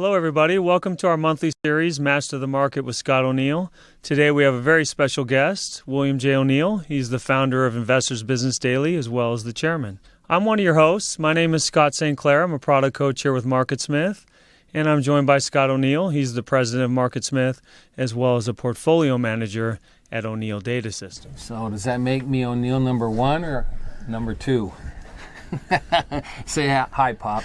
Hello, everybody. Welcome to our monthly series, Master the Market with Scott O'Neill. Today we have a very special guest, William J. O'Neill. He's the founder of Investors Business Daily as well as the chairman. I'm one of your hosts. My name is Scott St. Clair. I'm a product coach here with MarketSmith, and I'm joined by Scott O'Neill. He's the president of MarketSmith as well as a portfolio manager at O'Neill Data Systems. So does that make me O'Neill number one or number two? Say hi, Pop.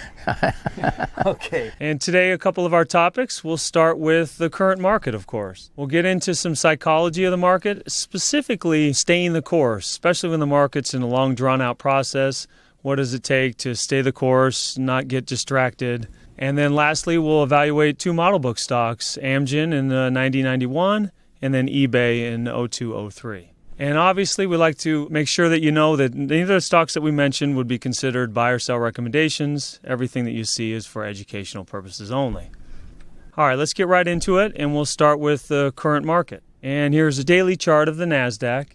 Okay. And today, a couple of our topics. We'll start with the current market, of course. We'll get into some psychology of the market, specifically staying the course, especially when the market's in a long, drawn-out process. What does it take to stay the course, not get distracted? And then lastly, we'll evaluate two model book stocks, Amgen in 1991 and then eBay in 0203. And obviously, we like to make sure that you know that neither of the stocks that we mentioned would be considered buy or sell recommendations. Everything that you see is for educational purposes only. All right, let's get right into it, and we'll start with the current market. And here's a daily chart of the NASDAQ.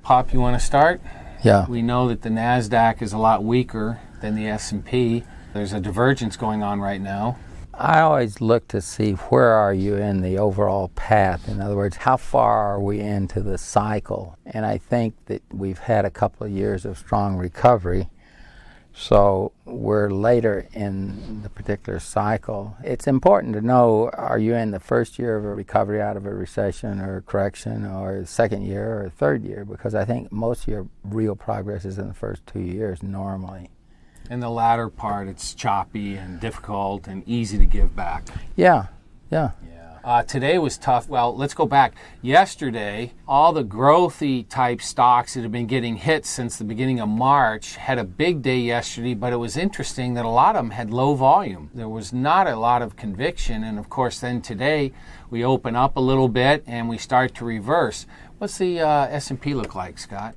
Pop, you want to start? Yeah. We know that the NASDAQ is a lot weaker than the S&P. There's a divergence going on right now. I always look to see where are you in the overall path. In other words, how far are we into the cycle? And I think that we've had a couple of years of strong recovery. So we're later in the particular cycle. It's important to know, are you in the first year of a recovery out of a recession or a correction, or the second year or third year? Because I think most of your real progress is in the first 2 years normally. In the latter part, it's choppy and difficult and easy to give back. Yeah. Today was tough. Well, let's go back. Yesterday, all the growthy type stocks that have been getting hit since the beginning of March had a big day yesterday, but it was interesting that a lot of them had low volume. There was not a lot of conviction, and of course then today we open up a little bit and we start to reverse. What's the S&P look like, Scott?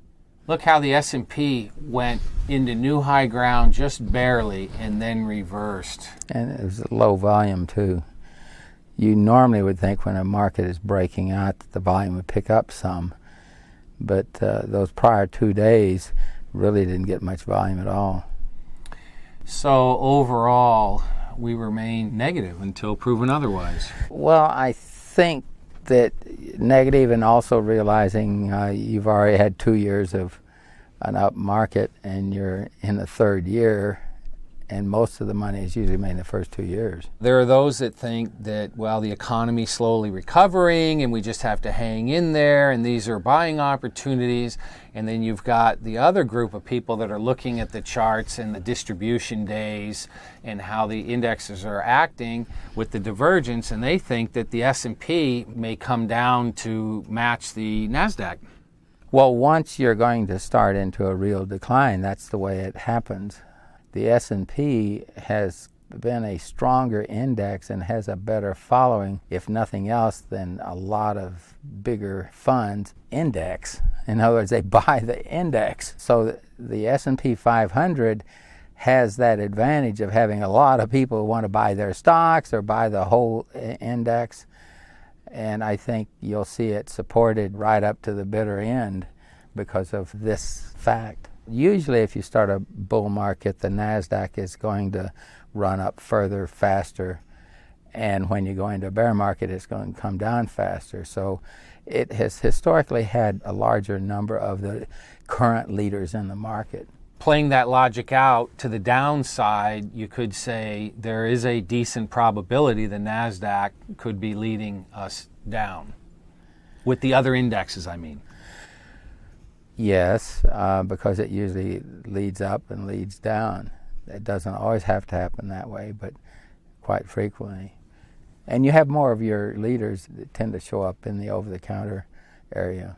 Look how the S&P went into new high ground just barely and then reversed. And it was low volume too. You normally would think when a market is breaking out that the volume would pick up some, but those prior 2 days really didn't get much volume at all. So overall, we remain negative until proven otherwise. Well, I think that negative, and also realizing you've already had 2 years of an up market and you're in the third year, and most of the money is usually made in the first 2 years. There are those that think that, well, the economy's slowly recovering and we just have to hang in there and these are buying opportunities. And then you've got the other group of people that are looking at the charts and the distribution days and how the indexes are acting with the divergence, and they think that the S&P may come down to match the NASDAQ. Well, once you're going to start into a real decline, that's the way it happens. The S&P has been a stronger index and has a better following, if nothing else, than a lot of bigger funds index. In other words, they buy the index. So the S&P 500 has that advantage of having a lot of people who want to buy their stocks or buy the whole index. And I think you'll see it supported right up to the bitter end because of this fact. Usually if you start a bull market, the NASDAQ is going to run up further, faster. And when you go into a bear market, it's going to come down faster. So it has historically had a larger number of the current leaders in the market. Playing that logic out to the downside, you could say there is a decent probability the NASDAQ could be leading us down. With the other indexes, I mean. Yes, because it usually leads up and leads down. It doesn't always have to happen that way, but quite frequently. And you have more of your leaders that tend to show up in the over-the-counter area.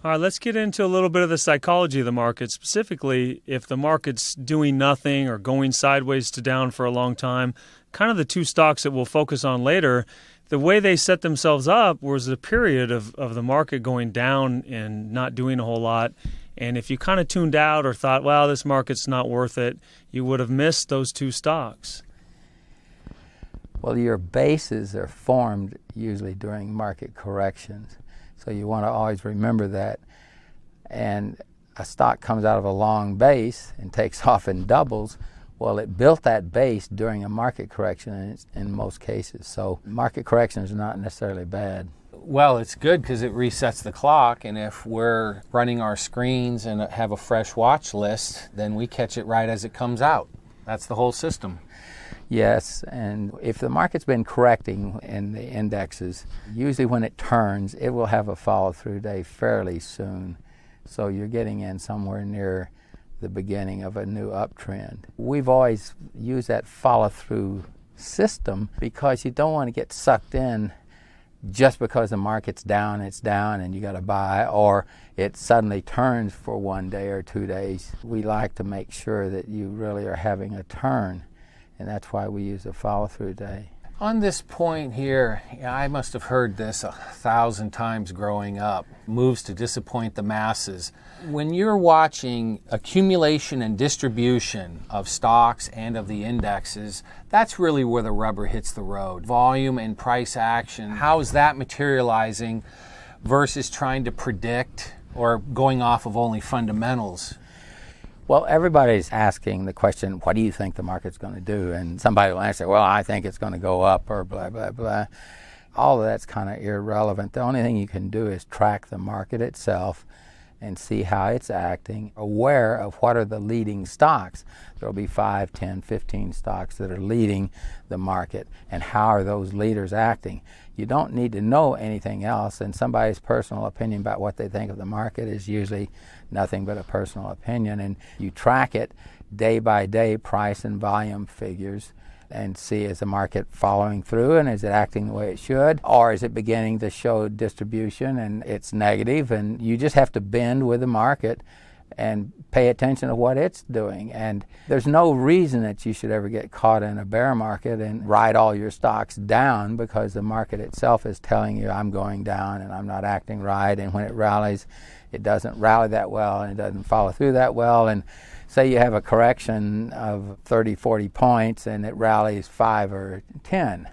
All right, let's get into a little bit of the psychology of the market, specifically if the market's doing nothing or going sideways to down for a long time. Kind of the two stocks that we'll focus on later, the way they set themselves up was a period of the market going down and not doing a whole lot. And if you kind of tuned out or thought, well, this market's not worth it, you would have missed those two stocks. Well, your bases are formed usually during market corrections. So you want to always remember that. And a stock comes out of a long base and takes off in doubles. Well, it built that base during a market correction in most cases. So market corrections are not necessarily bad. Well, it's good because it resets the clock, and if we're running our screens and have a fresh watch list, then we catch it right as it comes out. That's the whole system. Yes, and if the market's been correcting in the indexes, usually when it turns, it will have a follow-through day fairly soon. So you're getting in somewhere near the beginning of a new uptrend. We've always used that follow-through system because you don't want to get sucked in just because the market's down, it's down and you got to buy, or it suddenly turns for 1 day or 2 days. We like to make sure that you really are having a turn, and that's why we use a follow-through day. On this point here, I must have heard this 1,000 times growing up, moves to disappoint the masses. When you're watching accumulation and distribution of stocks and of the indexes, that's really where the rubber hits the road. Volume and price action, how is that materializing versus trying to predict or going off of only fundamentals? Well, everybody's asking the question, what do you think the market's going to do? And somebody will answer, well, I think it's going to go up, or blah, blah, blah. All of that's kind of irrelevant. The only thing you can do is track the market itself and see how it's acting, aware of what are the leading stocks. There will be 5, 10, 15 stocks that are leading the market, and how are those leaders acting. You don't need to know anything else, and somebody's personal opinion about what they think of the market is usually nothing but a personal opinion, and you track it day by day, price and volume figures, and see, is the market following through and is it acting the way it should, or is it beginning to show distribution and it's negative, and you just have to bend with the market and pay attention to what it's doing. And there's no reason that you should ever get caught in a bear market and ride all your stocks down because the market itself is telling you I'm going down and I'm not acting right, and when it rallies it doesn't rally that well and it doesn't follow through that well. And say you have a correction of 30, 40 points and it rallies 5 or 10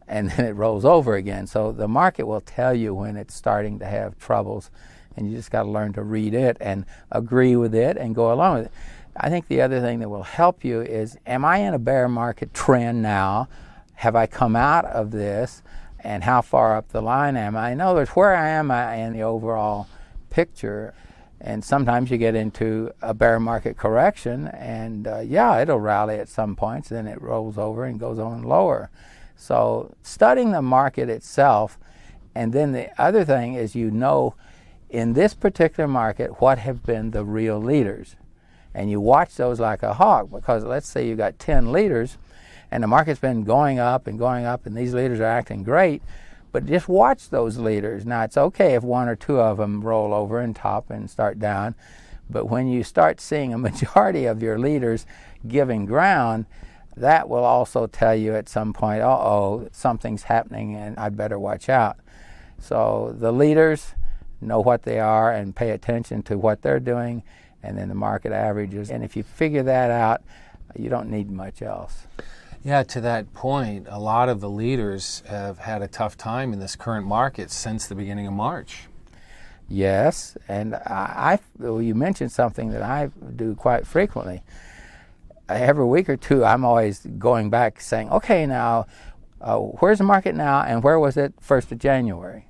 and then it rolls over again. So the market will tell you when it's starting to have troubles, and you just got to learn to read it and agree with it and go along with it. I think the other thing that will help you is, am I in a bear market trend now? Have I come out of this? And how far up the line am I? In other words, where am I in the overall picture? And sometimes you get into a bear market correction and it'll rally at some points, then it rolls over and goes on lower. So studying the market itself, and then the other thing is, in this particular market, what have been the real leaders? And you watch those like a hawk, because let's say you got 10 leaders and the market's been going up and these leaders are acting great, but just watch those leaders. Now, it's okay if 1 or 2 of them roll over and top and start down, but when you start seeing a majority of your leaders giving ground, that will also tell you at some point, something's happening and I'd better watch out. So the leaders know what they are and pay attention to what they're doing, and then the market averages. And if you figure that out, you don't need much else. Yeah, to that point, a lot of the leaders have had a tough time in this current market since the beginning of March. Yes, and you mentioned something that I do quite frequently. Every week or two, I'm always going back saying, okay, now, where's the market now, and where was it 1st of January?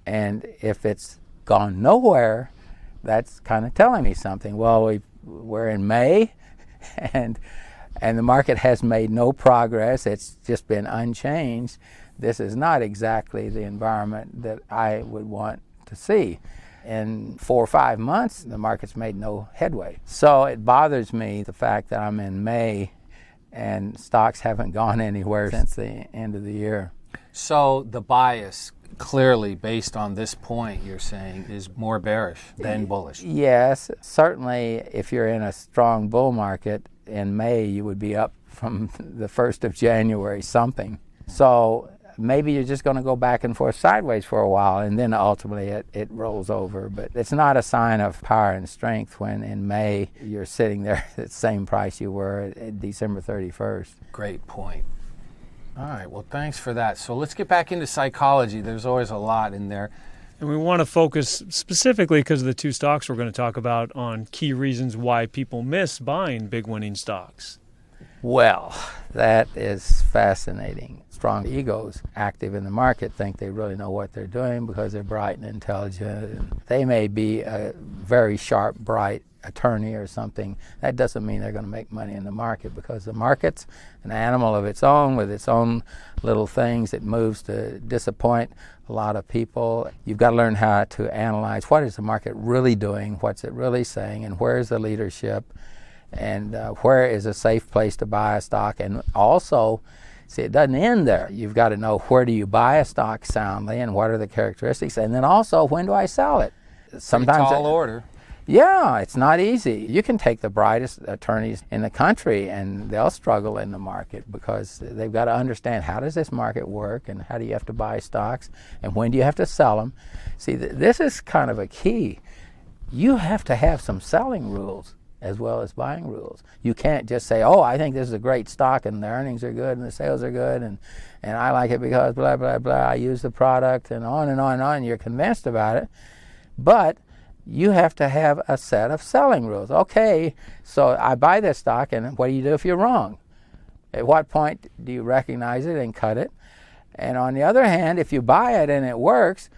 And if it's gone nowhere, that's kind of telling me something. Well, we're in May, and the market has made no progress. It's just been unchanged. This is not exactly the environment that I would want to see. In 4 or 5 months, the market's made no headway. So it bothers me, the fact that I'm in May and stocks haven't gone anywhere since the end of the year. So the bias, clearly, based on this point, you're saying, is more bearish than bullish. Yes, certainly if you're in a strong bull market in May, you would be up from the 1st of January something. So maybe you're just going to go back and forth sideways for a while, and then ultimately it rolls over. But it's not a sign of power and strength when in May you're sitting there at the same price you were at December 31st. Great point. All right, well, thanks for that. So let's get back into psychology. There's always a lot in there. And we want to focus specifically, because of the two stocks we're going to talk about, on key reasons why people miss buying big winning stocks. Well, that is fascinating. Strong egos active in the market think they really know what they're doing because they're bright and intelligent. And they may be a very sharp, bright attorney or something. That doesn't mean they're going to make money in the market, because the market's an animal of its own with its own little things. It moves to disappoint a lot of people. You've got to learn how to analyze what is the market really doing, what's it really saying, and where is the leadership, and where is a safe place to buy a stock. And also, see, it doesn't end there. You've got to know, where do you buy a stock soundly and what are the characteristics, and then also, when do I sell it? Sometimes tall order. Yeah, it's not easy. You can take the brightest attorneys in the country and they'll struggle in the market, because they've got to understand, how does this market work, and how do you have to buy stocks, and when do you have to sell them? See, this is kind of a key. You have to have some selling rules as well as buying rules. You can't just say, oh, I think this is a great stock and the earnings are good and the sales are good and I like it because blah, blah, blah, I use the product, and on and on and on. You're convinced about it. But you have to have a set of selling rules. Okay, so I buy this stock, and what do you do if you're wrong? At what point do you recognize it and cut it? And on the other hand, if you buy it and it works,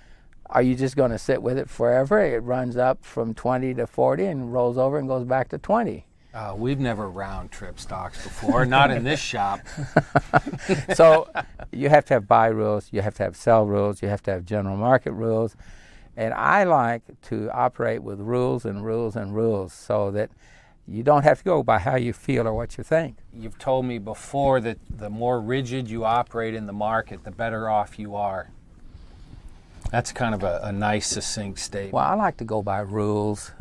are you just going to sit with it forever? It runs up from 20 to 40 and rolls over and goes back to 20. We've never round trip stocks before, not in this shop. So you have to have buy rules, you have to have sell rules, you have to have general market rules. And I like to operate with rules and rules and rules, so that you don't have to go by how you feel or what you think. You've told me before that the more rigid you operate in the market, the better off you are. That's kind of a nice, succinct statement. Well, I like to go by rules,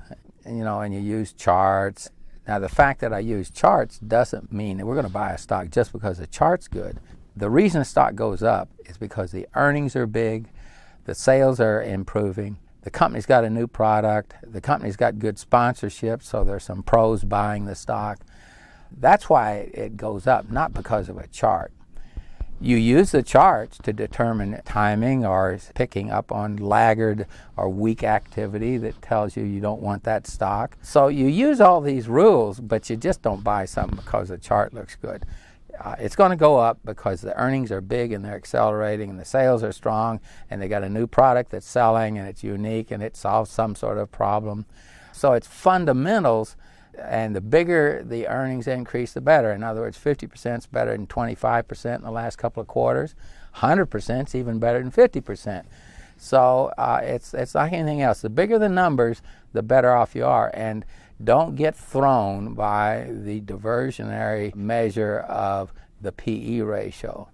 and you use charts. Now, the fact that I use charts doesn't mean that we're going to buy a stock just because the chart's good. The reason a stock goes up is because the earnings are big, the sales are improving, the company's got a new product, the company's got good sponsorship, so there's some pros buying the stock. That's why it goes up, not because of a chart. You use the charts to determine timing or picking up on laggard or weak activity that tells you don't want that stock. So you use all these rules, but you just don't buy something because the chart looks good. It's going to go up because the earnings are big and they're accelerating and the sales are strong and they got a new product that's selling and it's unique and it solves some sort of problem. So it's fundamentals, and the bigger the earnings increase, the better. In other words, 50% is better than 25% in the last couple of quarters. 100% is even better than 50%. So it's like anything else. The bigger the numbers, the better off you are. And don't get thrown by the diversionary measure of the PE ratio.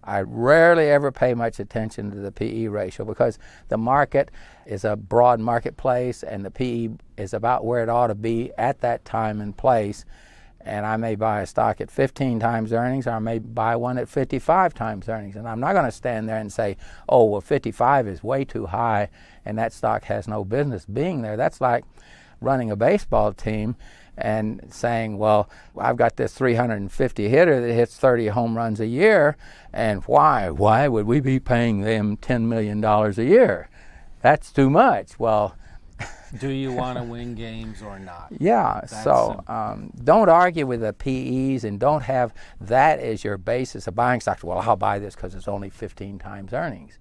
I rarely ever pay much attention to the PE ratio, because the market is a broad marketplace and the PE is about where it ought to be at that time and place. And I may buy a stock at 15 times earnings, or I may buy one at 55 times earnings. And I'm not going to stand there and say, oh, well, 55 is way too high and that stock has no business being there. That's like running a baseball team and saying, well, I've got this 350 hitter that hits 30 home runs a year, and why would we be paying them $10 million a year? That's too much. Well, do you want to win games or not? Yeah, so don't argue with the PEs, and don't have that as your basis of buying stocks. Well, I'll buy this because it's only 15 times earnings.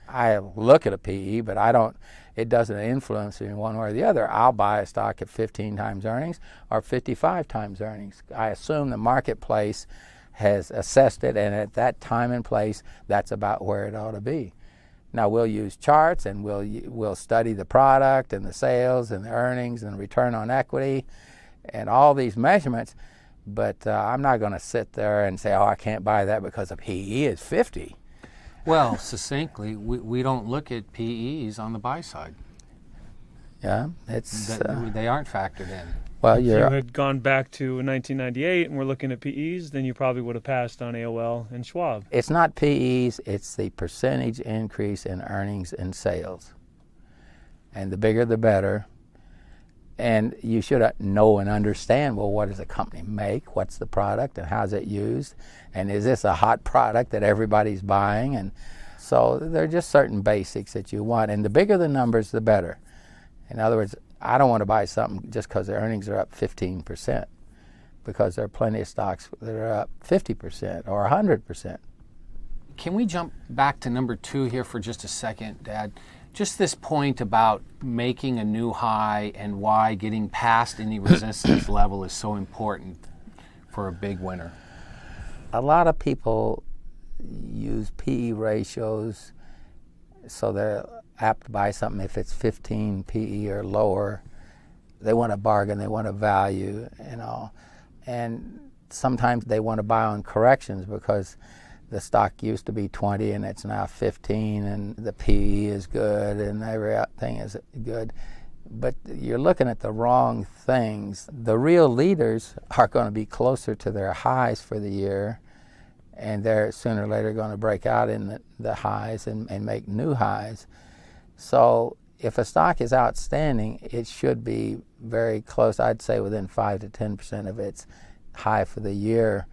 I look at a PE, but it doesn't influence me one way or the other. I'll buy a stock at 15 times earnings or 55 times earnings. I assume the marketplace has assessed it, and at that time and place, that's about where it ought to be. Now, we'll use charts, and we'll study the product and the sales and the earnings and return on equity and all these measurements, but I'm not going to sit there and say, oh, I can't buy that because the PE is 50. Well, succinctly, we don't look at PEs on the buy side. Yeah, they aren't factored in. Well, if you had gone back to 1998 and we're looking at PEs, then you probably would have passed on AOL and Schwab. It's not PEs, it's the percentage increase in earnings and sales. And the bigger the better. And you should know and understand, well, what does a company make? What's the product and how's it used? And is this a hot product that everybody's buying? And So there are just certain basics that you want, and the bigger the numbers, the better. In other words, I don't want to buy something just because the earnings are up 15%, because there are plenty of stocks that are up 50% or 100%. Can we jump back to number 2 here for just a second, Dad? Just this point about making a new high and why getting past any resistance level is so important for a big winner. A lot of people use PE ratios, so they're apt to buy something if it's 15 PE or lower. They want a bargain, they want a value, and sometimes they want to buy on corrections because the stock used to be 20 and it's now 15, and the PE is good and everything is good. But you're looking at the wrong things. The real leaders are going to be closer to their highs for the year, and they're sooner or later going to break out in the highs and make new highs. So if a stock is outstanding, it should be very close, I'd say within 5 to 10% of its high for the year.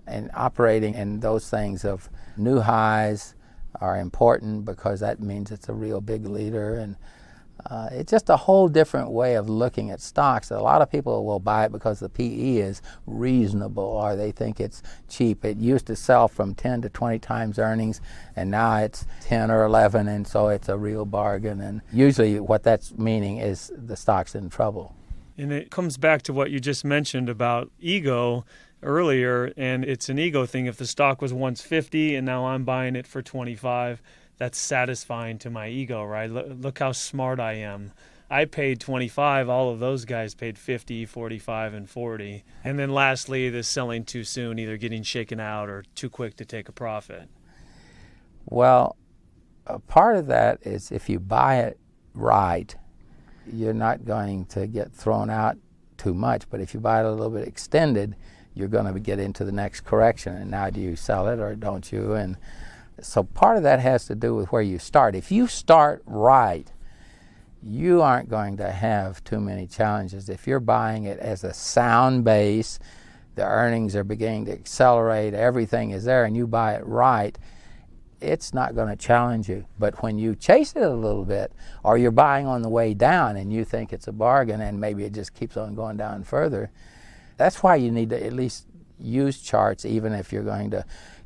And operating in those things of new highs are important because that means it's a real big leader. And it's just a whole different way of looking at stocks. A lot of people will buy it because the PE is reasonable or they think it's cheap. It used to sell from 10 to 20 times earnings, and now it's 10 or 11, and so it's a real bargain. And usually what that's meaning is the stock's in trouble. And it comes back to what you just mentioned about ego earlier, and it's an ego thing. If the stock was once 50 and now I'm buying it for 25, that's satisfying to my ego, right? Look how smart I am. I paid 25, all of those guys paid 50, 45, and 40. And then lastly, the selling too soon, either getting shaken out or too quick to take a profit. Well, a part of that is if you buy it right, you're not going to get thrown out too much. But if you buy it a little bit extended, you're going to get into the next correction. And now do you sell it or don't you? And so part of that has to do with where you start. If you start right, you aren't going to have too many challenges. If you're buying it as a sound base, the earnings are beginning to accelerate, everything is there, and you buy it right, it's not going to challenge you. But when you chase it a little bit, or you're buying on the way down and you think it's a bargain and maybe it just keeps on going down further, that's why you need to at least use charts, even if you're going to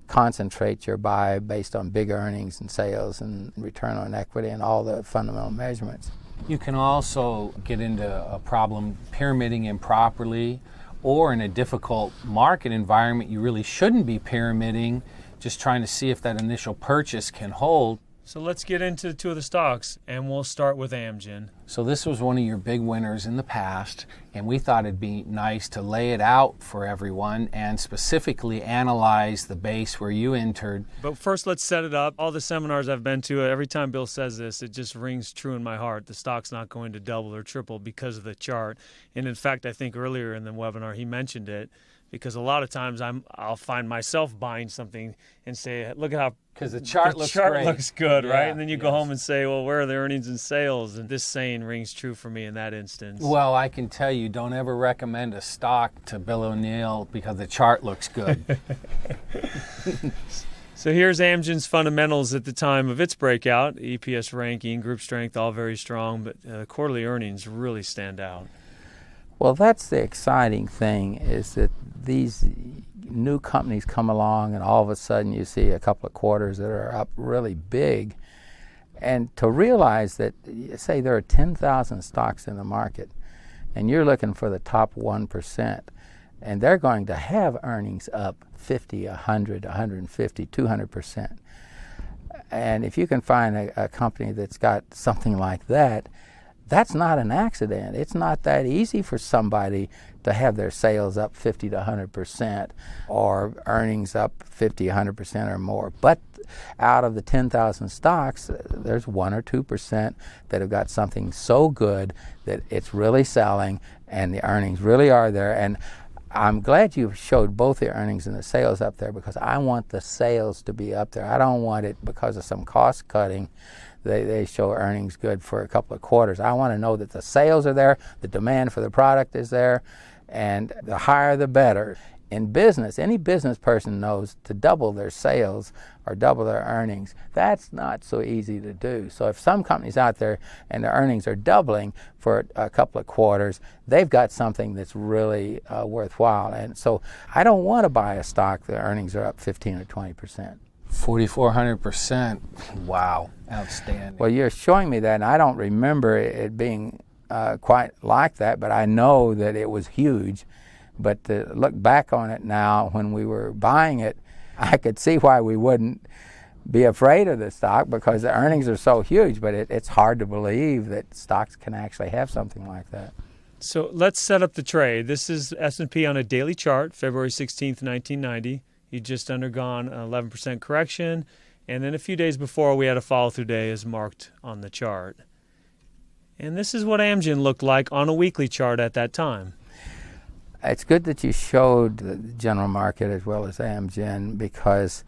concentrate your buy based on big earnings and sales and return on equity and all the fundamental measurements. You can also get into a problem pyramiding improperly, or in a difficult market environment, you really shouldn't be pyramiding, just trying to see if that initial purchase can hold. So let's get into 2 of the stocks, and we'll start with Amgen. So this was one of your big winners in the past, and we thought it'd be nice to lay it out for everyone and specifically analyze the base where you entered. But first, let's set it up. All the seminars I've been to, every time Bill says this, it just rings true in my heart. The stock's not going to double or triple because of the chart. And in fact, I think earlier in the webinar he mentioned it, because a lot of times I'll find myself buying something and say, look at how because the chart looks good, yeah, right? And then you go home and say, well, where are the earnings and sales? And this saying rings true for me in that instance. Well, I can tell you, don't ever recommend a stock to Bill O'Neill because the chart looks good. So here's Amgen's fundamentals at the time of its breakout. EPS ranking, group strength, all very strong, but quarterly earnings really stand out. Well, that's the exciting thing, is that these new companies come along and all of a sudden you see a couple of quarters that are up really big. And to realize that, say there are 10,000 stocks in the market and you're looking for the top 1%, and they're going to have earnings up 50, 100, 150, 200%. And if you can find a company that's got something like that, that's not an accident. It's not that easy for somebody to have their sales up 50 to 100% or earnings up 50, 100% or more. But out of the 10,000 stocks, there's 1 or 2% that have got something so good that it's really selling and the earnings really are there. And I'm glad you showed both the earnings and the sales up there, because I want the sales to be up there. I don't want it because of some cost cutting. They show earnings good for a couple of quarters. I want to know that the sales are there, the demand for the product is there, and the higher the better. in business, any business person knows to double their sales or double their earnings, that's not so easy to do. So if some companies out there and their earnings are doubling for a couple of quarters, they've got something that's really worthwhile. And so I don't want to buy a stock that earnings are up 15 or 20%. 4,400%. Wow. Outstanding. Well, you're showing me that, and I don't remember it being quite like that, but I know that it was huge. But to look back on it now, when we were buying it, I could see why we wouldn't be afraid of the stock, because the earnings are so huge, but it's hard to believe that stocks can actually have something like that. So let's set up the trade. This is S&P on a daily chart, February 16th, 1990. You'd just undergone an 11% correction, and then a few days before we had a follow-through day as marked on the chart. And this is what Amgen looked like on a weekly chart at that time. It's good that you showed the general market as well as Amgen, because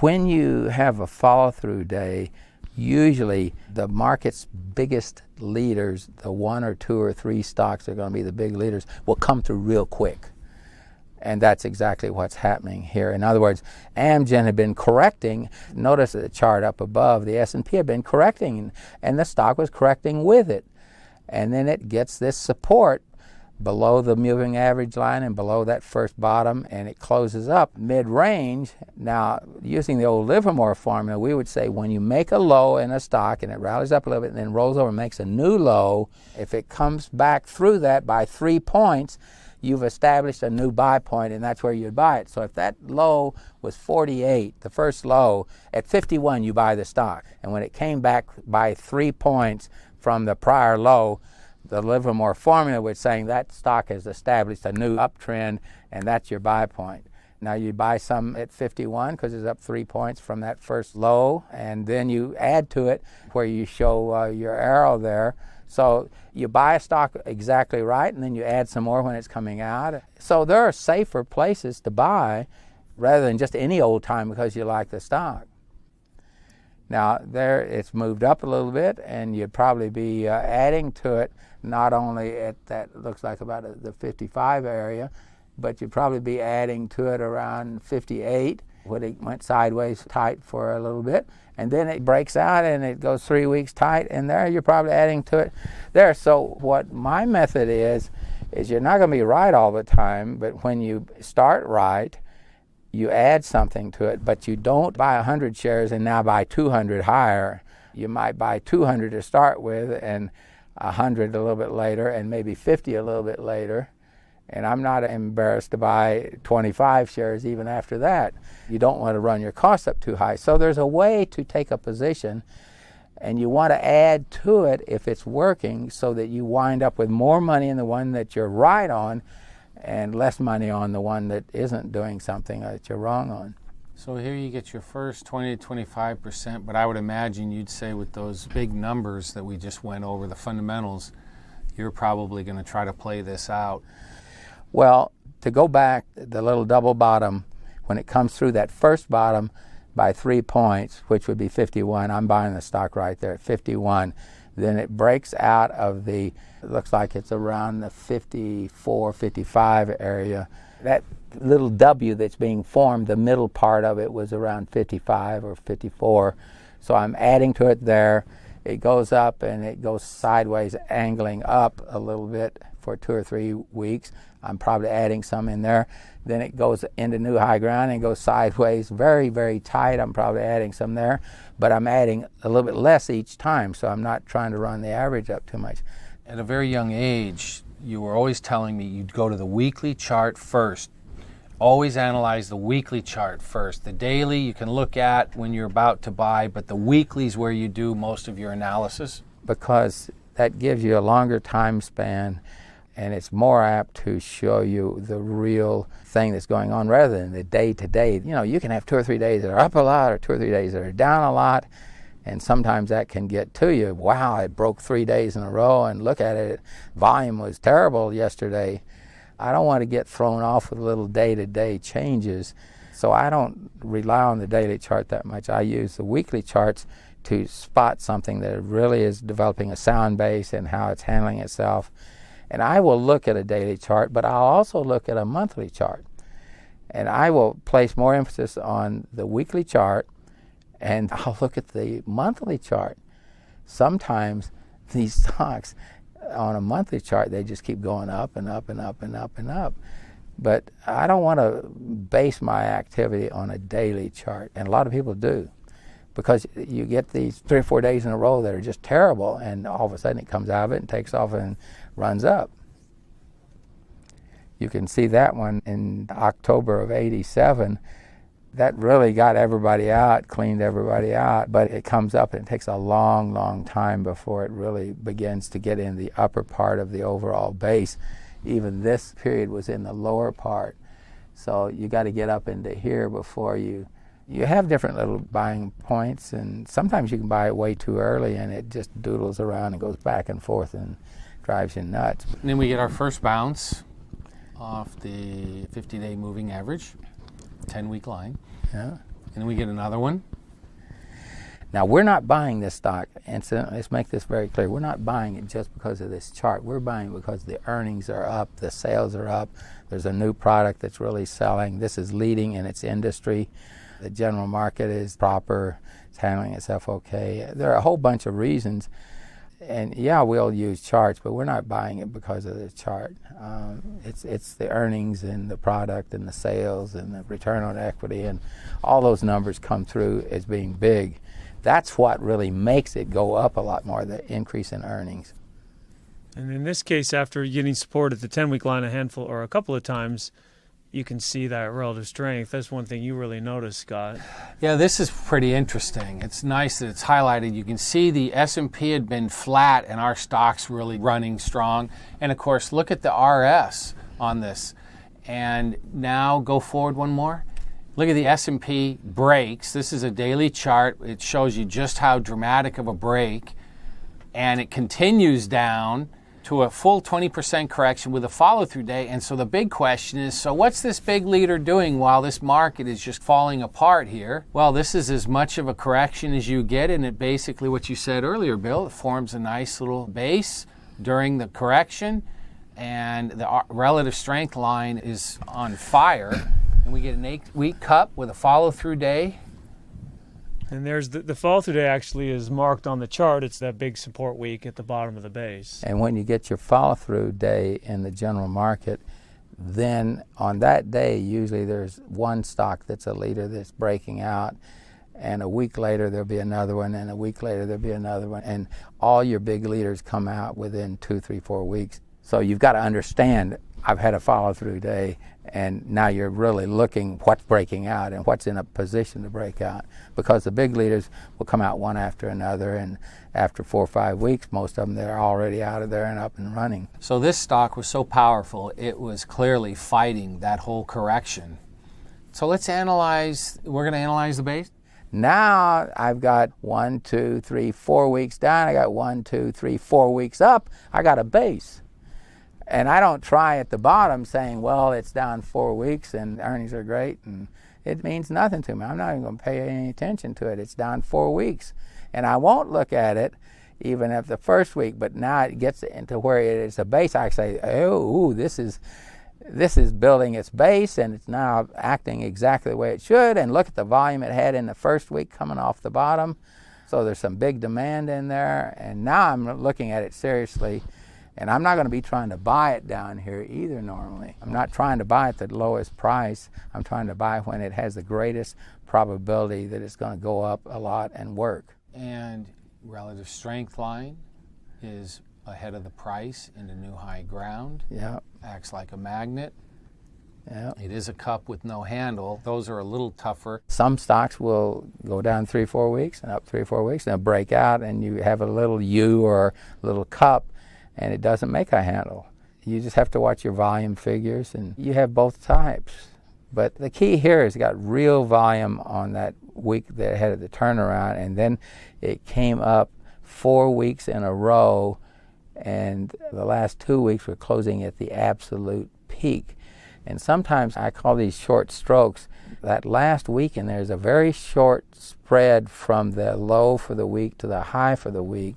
when you have a follow-through day, usually the market's biggest leaders, the 1 or 2 or 3 stocks that are going to be the big leaders, will come through real quick. And that's exactly what's happening here. In other words, Amgen had been correcting. Notice the chart up above, the S&P had been correcting, and the stock was correcting with it. And then it gets this support below the moving average line and below that first bottom, and it closes up mid-range. Now, using the old Livermore formula, we would say when you make a low in a stock and it rallies up a little bit and then rolls over and makes a new low, if it comes back through that by 3 points, you've established a new buy point, and that's where you'd buy it. So if that low was 48, the first low, at 51 you buy the stock. And when it came back by 3 points from the prior low, the Livermore formula was saying that stock has established a new uptrend, and that's your buy point. Now you buy some at 51 because it's up 3 points from that first low, and then you add to it where you show your arrow there. So you buy a stock exactly right, and then you add some more when it's coming out. So there are safer places to buy rather than just any old time because you like the stock. Now there it's moved up a little bit, and you'd probably be adding to it not only at that looks like about the 55 area, but you'd probably be adding to it around 58 when it went sideways tight for a little bit, and then it breaks out and it goes 3 weeks tight, and there you're probably adding to it there. So what my method is you're not going to be right all the time, but when you start right, you add something to it, but you don't buy 100 shares and now buy 200 higher. You might buy 200 to start with and 100 a little bit later, and maybe 50 a little bit later. And I'm not embarrassed to buy 25 shares even after that. You don't want to run your costs up too high. So there's a way to take a position, and you want to add to it if it's working so that you wind up with more money in the one that you're right on and less money on the one that isn't doing something that you're wrong on. So here you get your first 20 to 25%, but I would imagine you'd say with those big numbers that we just went over, the fundamentals, you're probably going to try to play this out. Well, to go back, the little double bottom, when it comes through that first bottom by 3 points, which would be 51, I'm buying the stock right there at 51. Then it breaks out of the, it looks like it's around the 54, 55 area. That little W that's being formed, the middle part of it was around 55 or 54. So I'm adding to it there. It goes up and it goes sideways, angling up a little bit for 2 or 3 weeks. I'm probably adding some in there. Then it goes into new high ground and goes sideways, very, very tight. I'm probably adding some there, but I'm adding a little bit less each time, so I'm not trying to run the average up too much. At a very young age, you were always telling me you'd go to the weekly chart first. Always analyze the weekly chart first. The daily you can look at when you're about to buy, but the weekly is where you do most of your analysis. Because that gives you a longer time span, and it's more apt to show you the real thing that's going on rather than the day-to-day. You know, you can have 2 or 3 days that are up a lot or 2 or 3 days that are down a lot, and sometimes that can get to you. Wow, it broke 3 days in a row, and look at it, volume was terrible yesterday. I don't want to get thrown off with little day-to-day changes, so I don't rely on the daily chart that much. I use the weekly charts to spot something that really is developing a sound base and how it's handling itself. And I will look at a daily chart, but I'll also look at a monthly chart. And I will place more emphasis on the weekly chart, and I'll look at the monthly chart. Sometimes these stocks on a monthly chart, they just keep going up and up and up and up and up. But I don't want to base my activity on a daily chart, and a lot of people do, because you get these 3 or 4 days in a row that are just terrible, and all of a sudden it comes out of it and takes off and runs up. You can see that one in October of '87. That really got everybody out, cleaned everybody out, but it comes up and it takes a long, long time before it really begins to get in the upper part of the overall base. Even this period was in the lower part. So you got to get up into here before you have different little buying points, and sometimes you can buy it way too early and it just doodles around and goes back and forth and drives you nuts. And then we get our first bounce off the 50-day moving average, 10-week line. Yeah. And then we get another one. Now, we're not buying this stock, and let's make this very clear. We're not buying it just because of this chart. We're buying it because the earnings are up, the sales are up, there's a new product that's really selling. This is leading in its industry. The general market is proper, it's handling itself okay. There are a whole bunch of reasons. And yeah, we'll use charts, but we're not buying it because of the chart. It's the earnings and the product and the sales and the return on equity, and all those numbers come through as being big. That's what really makes it go up a lot more, the increase in earnings. And in this case, after getting support at the 10-week line a handful or a couple of times, you can see that relative strength. That's one thing you really noticed, Scott. Yeah, this is pretty interesting. It's nice that it's highlighted. You can see the S&P had been flat and our stock's really running strong. And of course, look at the RS on this. And now go forward one more. Look at the S&P breaks. This is a daily chart. It shows you just how dramatic of a break. And it continues down to a full 20% correction with a follow-through day. And so the big question is, so what's this big leader doing while this market is just falling apart here? Well, this is as much of a correction as you get, and it basically, what you said earlier, Bill, it forms a nice little base during the correction, and the relative strength line is on fire. And we get an 8-week cup with a follow-through day. And there's the fall-through day actually is marked on the chart. It's that big support week at the bottom of the base. And when you get your follow-through day in the general market, then on that day, usually there's one stock that's a leader that's breaking out, and a week later there'll be another one, and a week later there'll be another one, and all your big leaders come out within 2, 3, 4 weeks. So you've got to understand, I've had a follow-through day, and now you're really looking what's breaking out and what's in a position to break out, because the big leaders will come out one after another, and after 4 or 5 weeks, most of them, they're already out of there and up and running. So this stock was so powerful, it was clearly fighting that whole correction. So let's analyze, we're going to analyze the base? Now I've got 1, 2, 3, 4 weeks down, I got 1, 2, 3, 4 weeks up, I got a base. And I don't try at the bottom saying, well, it's down 4 weeks and earnings are great, and it means nothing to me. I'm not even going to pay any attention to it. It's down 4 weeks. And I won't look at it even at the first week, but now it gets into where it is a base. I say, oh, this is building its base, and it's now acting exactly the way it should. And look at the volume it had in the first week coming off the bottom. So there's some big demand in there. And now I'm looking at it seriously. And I'm not going to be trying to buy it down here either normally. I'm not trying to buy at the lowest price. I'm trying to buy when it has the greatest probability that it's going to go up a lot and work. And relative strength line is ahead of the price into new high ground. Yeah. Acts like a magnet. Yeah. It is a cup with no handle. Those are a little tougher. Some stocks will go down 3 or 4 weeks and up 3 or 4 weeks, and they'll break out, and you have a little U or a little cup, and it doesn't make a handle. You just have to watch your volume figures, and you have both types. But the key here is it got real volume on that week that had the turnaround, and then it came up 4 weeks in a row, and the last 2 weeks were closing at the absolute peak. And sometimes I call these short strokes. That last week in there is a very short spread from the low for the week to the high for the week.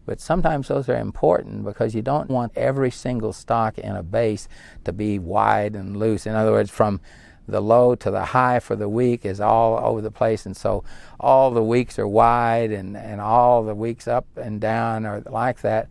But sometimes those are important because you don't want every single stock in a base to be wide and loose. In other words, from the low to the high for the week is all over the place, and so all the weeks are wide and all the weeks up and down are like that.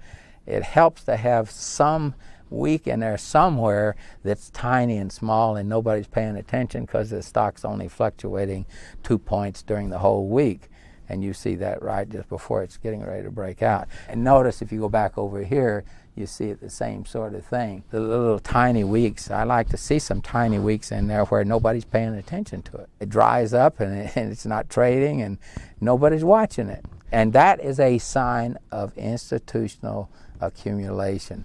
It helps to have some week in there somewhere that's tiny and small and nobody's paying attention because the stock's only fluctuating 2 points during the whole week. And you see that right just before it's getting ready to break out. And notice if you go back over here, you see it the same sort of thing. The little tiny weeks, I like to see some tiny weeks in there where nobody's paying attention to it. It dries up and it's not trading and nobody's watching it. And that is a sign of institutional accumulation.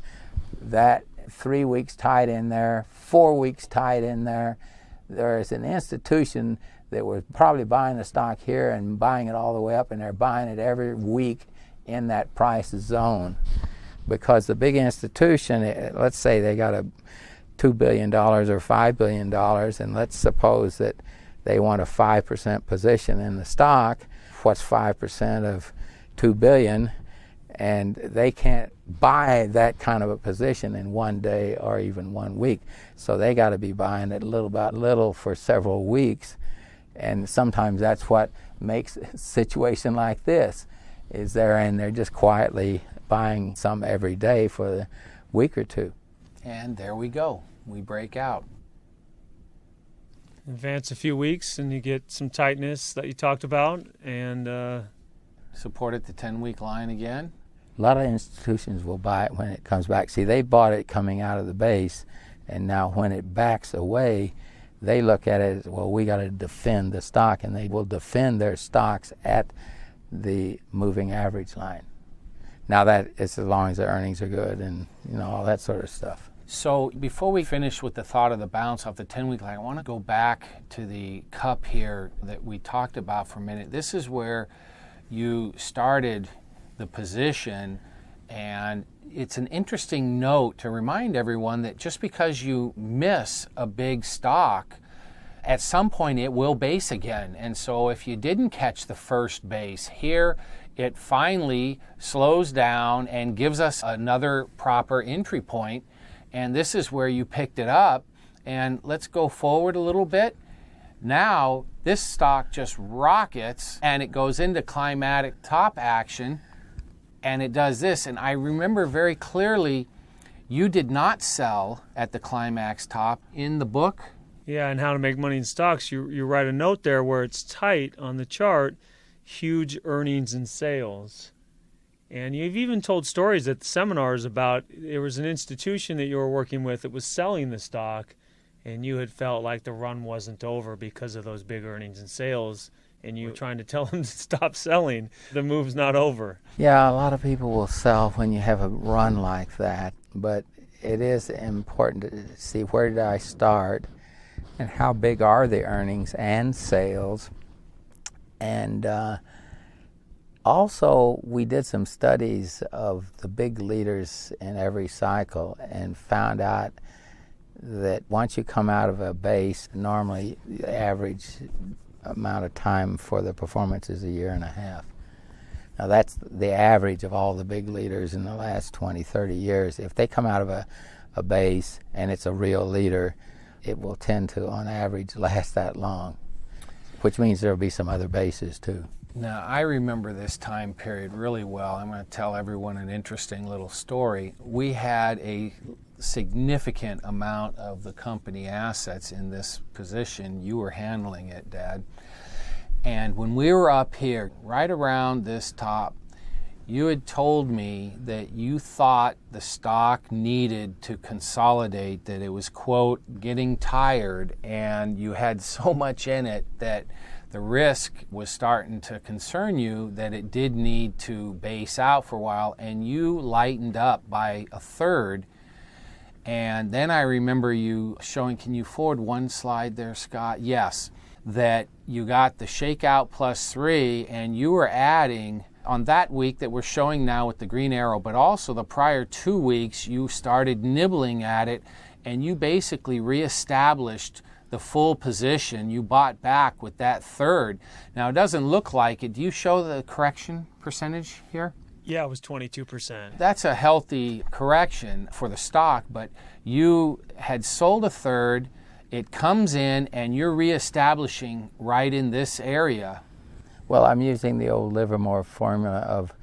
That 3 weeks tied in there, 4 weeks tied in there. There is an institution that was probably buying the stock here and buying it all the way up, and they're buying it every week in that price zone. Because the big institution, let's say they got a $2 billion or $5 billion, and let's suppose that they want a 5% position in the stock. What's 5% of $2 billion? And they can't buy that kind of a position in one day or even 1 week. So they got to be buying it little by little for several weeks. And sometimes that's what makes a situation like this, is they're just quietly buying some every day for a week or two. And there we go. We break out. Advance a few weeks and you get some tightness that you talked about, and support at the 10-week line again. A lot of institutions will buy it when it comes back. See, they bought it coming out of the base, and now when it backs away, they look at it as, well, we got to defend the stock, and they will defend their stocks at the moving average line. Now that is as long as the earnings are good and all that sort of stuff. So before we finish with the thought of the bounce off the 10-week line, I want to go back to the cup here that we talked about for a minute. This is where you started the position, and it's an interesting note to remind everyone that just because you miss a big stock, at some point it will base again. And so if you didn't catch the first base here, it finally slows down and gives us another proper entry point. And this is where you picked it up. And let's go forward a little bit. Now this stock just rockets and it goes into climatic top action, and it does this. And I remember very clearly you did not sell at the climax top in the book. Yeah, and How to Make Money in Stocks, you write a note there where it's tight on the chart, huge earnings and sales. And you've even told stories at the seminars about there was an institution that you were working with that was selling the stock, and you had felt like the run wasn't over because of those big earnings and sales, and you were trying to tell them to stop selling. The move's not over. Yeah, a lot of people will sell when you have a run like that, but it is important to see where did I start and how big are the earnings and sales. And also, we did some studies of the big leaders in every cycle and found out that once you come out of a base, normally the average amount of time for the performance is 1.5 years. Now that's the average of all the big leaders in the last 20, 30 years. If they come out of a base and it's a real leader, it will tend to, on average, last that long, which means there will be some other bases too. Now, I remember this time period really well. I'm going to tell everyone an interesting little story. We had a significant amount of the company assets in this position. You were handling it, Dad. And when we were up here, right around this top, you had told me that you thought the stock needed to consolidate, that it was, quote, getting tired, and you had so much in it that the risk was starting to concern you that it did need to base out for a while, and you lightened up by 1/3. And then I remember you showing, can you forward one slide there, Scott? Yes, that you got the shakeout +3, and you were adding on that week that we're showing now with the green arrow, but also the prior 2 weeks, you started nibbling at it, and you basically reestablished the full position. You bought back with that 1/3. Now, it doesn't look like it. Do you show the correction percentage here? Yeah, it was 22%. That's a healthy correction for the stock, but you had sold 1/3 it comes in and you're reestablishing right in this area. Well, I'm using the old Livermore formula of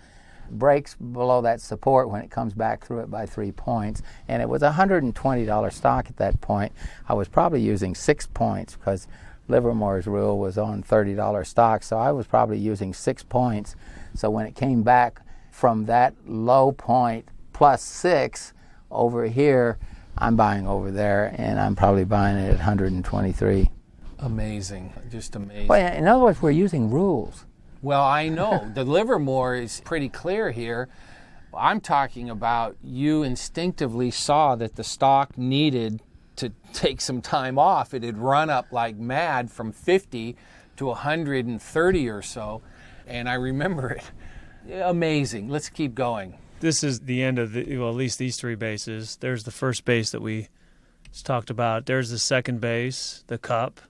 breaks below that support when it comes back through it by 3 points. And it was a $120 stock at that point. I was probably using 6 points because Livermore's rule was on $30 stocks, so I was probably using 6 points. So when it came back from that low point plus 6 over here, I'm buying over there, and I'm probably buying it at 123. Amazing, just amazing. Well, in other words, we're using rules. Well, I know. The Livermore is pretty clear here. I'm talking about you instinctively saw that the stock needed to take some time off. It had run up like mad from 50 to 130 or so, and I remember it. Amazing. Let's keep going. This is the end of at least these 3 bases. There's the first base that we just talked about. There's the second base, the cup.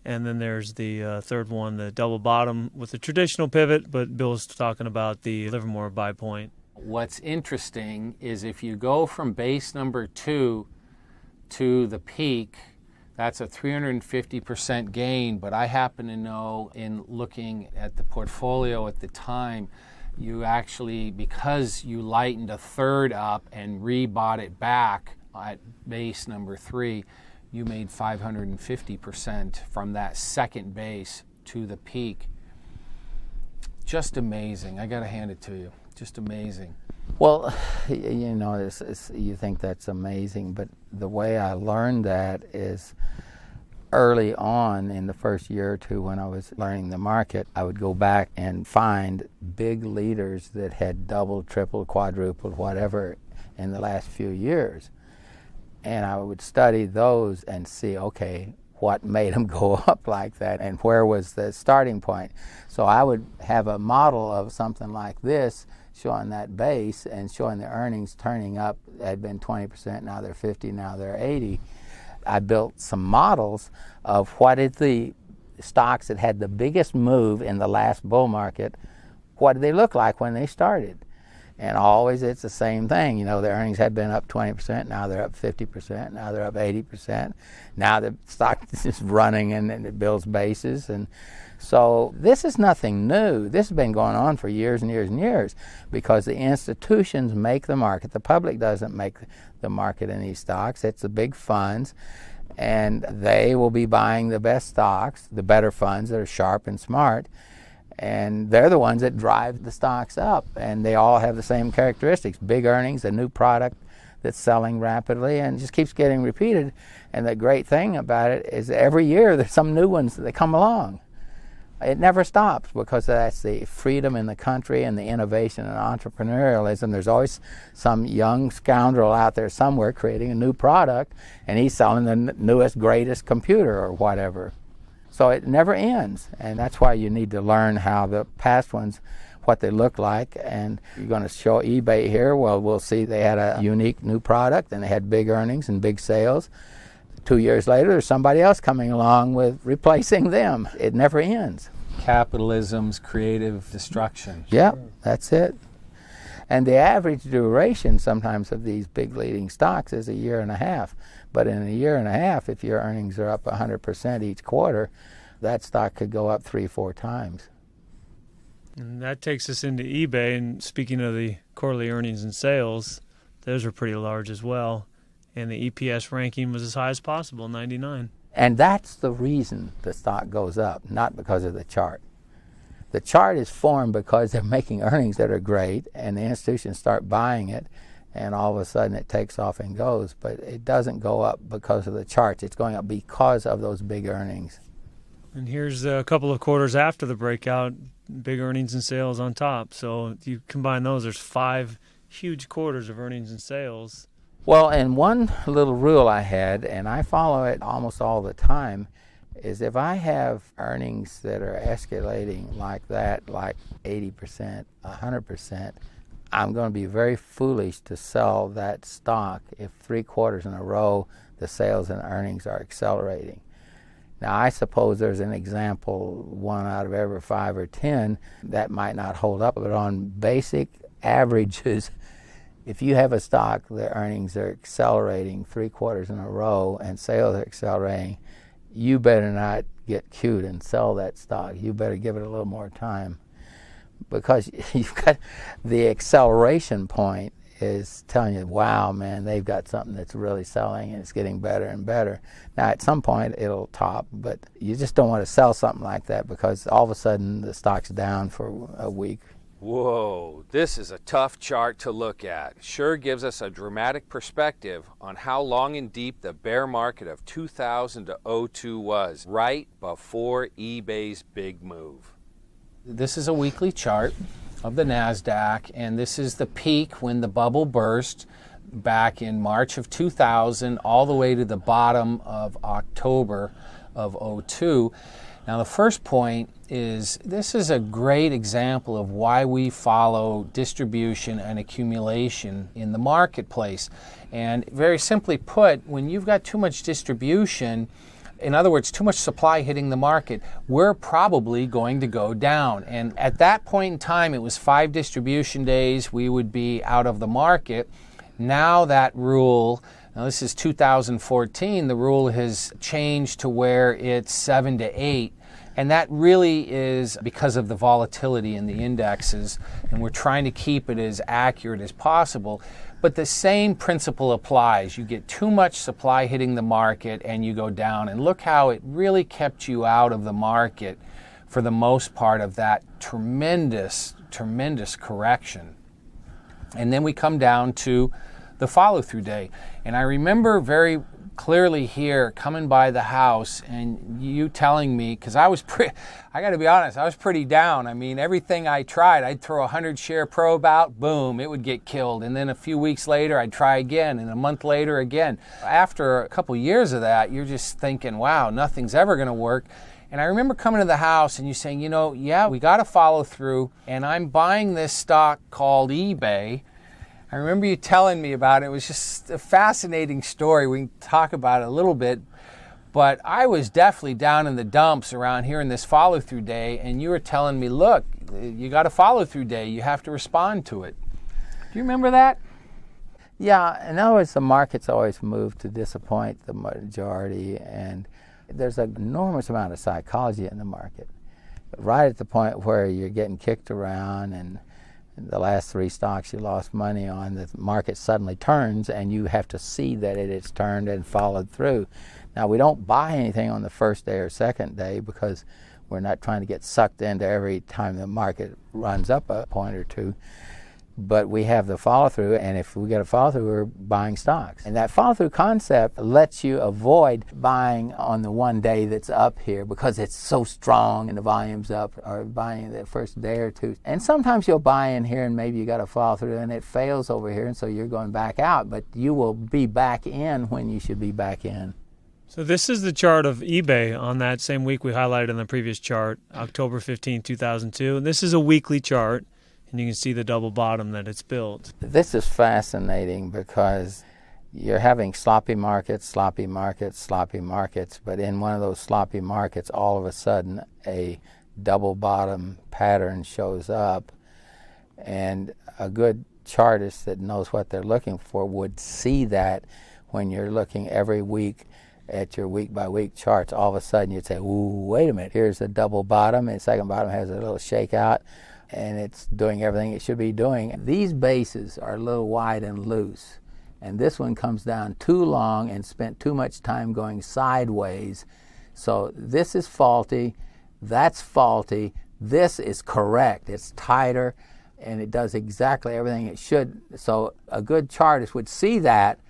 And then there's the third one, the double bottom with the traditional pivot, but Bill's talking about the Livermore buy point. What's interesting is if you go from base number 2 to the peak, that's a 350% gain, but I happen to know in looking at the portfolio at the time, you actually, because you lightened a third up and rebought it back at base number 3, you made 550% from that second base to the peak. Just amazing. I got to hand it to you. Just amazing. Well, you know, you think that's amazing, but the way I learned that is early on in the first year or two when I was learning the market, I would go back and find big leaders that had doubled, tripled, quadrupled, whatever in the last few years. And I would study those and see, okay, what made them go up like that and where was the starting point. So I would have a model of something like this showing that base and showing the earnings turning up. It had been 20%, now they're 50, now they're 80. I built some models of what did the stocks that had the biggest move in the last bull market, what did they look like when they started? And always it's the same thing. You know, the earnings had been up 20%, now they're up 50%, now they're up 80%. Now the stock is running and it builds bases. And so this is nothing new. This has been going on for years and years and years because the institutions make the market. The public doesn't make the market in these stocks. It's the big funds, and they will be buying the best stocks, the better funds that are sharp and smart. And they're the ones that drive the stocks up, and they all have the same characteristics: big earnings, a new product that's selling rapidly, and just keeps getting repeated. And the great thing about it is every year there's some new ones that come along. It never stops because that's the freedom in the country and the innovation and entrepreneurialism. There's always some young scoundrel out there somewhere creating a new product, and he's selling the newest, greatest computer or whatever. So it never ends, and that's why you need to learn how the past ones, what they look like. And you're going to show eBay here. Well, we'll see they had a unique new product, and they had big earnings and big sales. 2 years later, there's somebody else coming along with replacing them. It never ends. Capitalism's creative destruction. Yep, that's it. And the average duration sometimes of these big leading stocks is a year and a half. But in a year and a half, if your earnings are up 100% each quarter, that stock could go up 3-4 times. And that takes us into eBay. And speaking of the quarterly earnings and sales, those are pretty large as well. And the EPS ranking was as high as possible, 99. And that's the reason the stock goes up, not because of the chart. The chart is formed because they're making earnings that are great, and the institutions start buying it, and all of a sudden it takes off and goes. But it doesn't go up because of the charts. It's going up because of those big earnings. And here's a couple of quarters after the breakout, big earnings and sales on top. So if you combine those, there's 5 huge quarters of earnings and sales. Well, and one little rule I had, and I follow it almost all the time, is if I have earnings that are escalating like that, like 80%, 100%, I'm going to be very foolish to sell that stock if 3 quarters in a row the sales and earnings are accelerating. Now, I suppose there's an example, 1 out of every 5 or 10, that might not hold up, but on basic averages, If you have a stock, the earnings are accelerating 3 quarters in a row and sales are accelerating, you better not get cute and sell that stock. You better give it a little more time, because you've got the acceleration point is telling you, wow, man, they've got something that's really selling and it's getting better and better. Now, at some point, it'll top, but you just don't want to sell something like that because all of a sudden the stock's down for a week. Whoa, this is a tough chart to look at. Sure gives us a dramatic perspective on how long and deep the bear market of 2000 to 2002 was, right before eBay's big move. This is a weekly chart of the NASDAQ, and this is the peak when the bubble burst back in March of 2000 all the way to the bottom of October of 2002. Now, the first point is this is a great example of why we follow distribution and accumulation in the marketplace. And very simply put, when you've got too much distribution, in other words, too much supply hitting the market, we're probably going to go down. And at that point in time, it was 5 distribution days, we would be out of the market. Now that rule, now this is 2014, the rule has changed to where it's 7 to 8. And that really is because of the volatility in the indexes, and we're trying to keep it as accurate as possible. But the same principle applies. You get too much supply hitting the market and you go down. And look how it really kept you out of the market for the most part of that tremendous, tremendous correction. And then we come down to the follow-through day. And I remember very clearly here coming by the house and you telling me, because I got to be honest, I was pretty down. I mean, everything I tried, I'd throw a 100-share probe out, boom, it would get killed. And then a few weeks later, I'd try again, and a month later again. After a couple years of that, you're just thinking, wow, nothing's ever going to work. And I remember coming to the house and you saying, yeah, we got to follow through, and I'm buying this stock called eBay. I remember you telling me about it. It was just a fascinating story. We can talk about it a little bit. But I was definitely down in the dumps around here in this follow-through day, and you were telling me, look, you got a follow-through day. You have to respond to it. Do you remember that? Yeah, in other words, the market's always moved to disappoint the majority, and there's an enormous amount of psychology in the market. Right at the point where you're getting kicked around and the last 3 stocks you lost money on, the market suddenly turns and you have to see that it has turned and followed through. Now, we don't buy anything on the first day or second day because we're not trying to get sucked into every time the market runs up a point or two. But we have the follow-through, and if we get a follow-through, we're buying stocks. And that follow-through concept lets you avoid buying on the one day that's up here because it's so strong and the volume's up, or buying the first day or two. And sometimes you'll buy in here and maybe you got a follow-through and it fails over here, and so you're going back out, but you will be back in when you should be back in. So this is the chart of eBay on that same week we highlighted in the previous chart, October 15, 2002. And this is a weekly chart. And you can see the double bottom that it's built. This is fascinating because you're having sloppy markets, sloppy markets, sloppy markets, but in one of those sloppy markets, all of a sudden a double bottom pattern shows up. And a good chartist that knows what they're looking for would see that when you're looking every week at your week-by-week charts. All of a sudden you'd say, ooh, wait a minute, here's a double bottom, and the second bottom has a little shakeout, and it's doing everything it should be doing. These bases are a little wide and loose, and this one comes down too long and spent too much time going sideways. So this is faulty, that's faulty, this is correct. It's tighter, and it does exactly everything it should. So a good chartist would see that.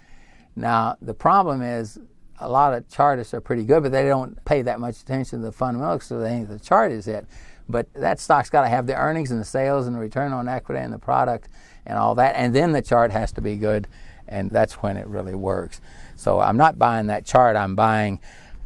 Now, the problem is a lot of chartists are pretty good, but they don't pay that much attention to the fundamentals, so they think the chart is it. But that stock's got to have the earnings and the sales and the return on equity and the product and all that, and then the chart has to be good, and that's when it really works. So I'm not buying that chart. I'm buying